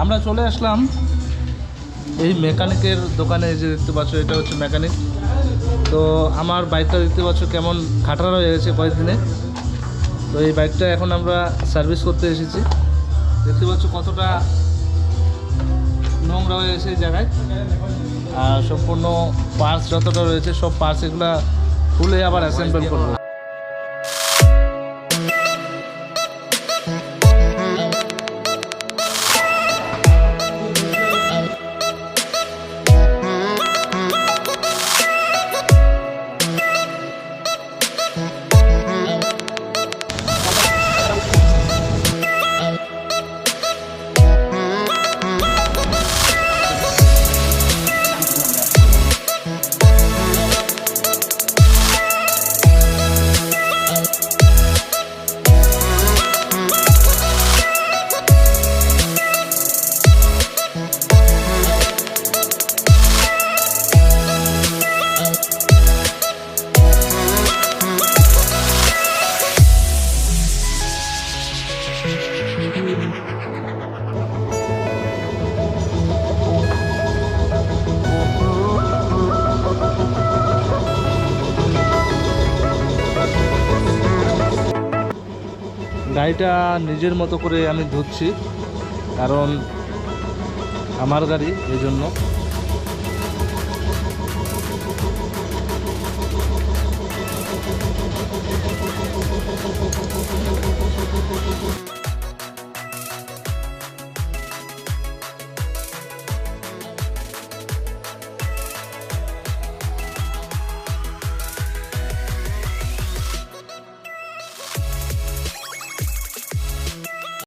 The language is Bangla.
আমরা চলে আসলাম এই মেকানিকের দোকানে। যে দেখতে পাচ্ছ এটা হচ্ছে মেকানিক। তো আমার বাইকটা দেখতে পাচ্ছ কেমন খাটার হয়ে গেছে কয়েকদিনে। তো এই বাইকটা এখন আমরা সার্ভিস করতে এসেছি। দেখতে পাচ্ছ কতটা নোংরা হয়ে গেছে এই জায়গায়। আর সম্পূর্ণ পার্টস যতটা রয়েছে সব পার্টস এগুলা খুলে আবার অ্যাসেম্বল করবো। গাড়িটা নিজের মতো করে আমি ধুচ্ছি, কারণ আমার গাড়ি, এই জন্য।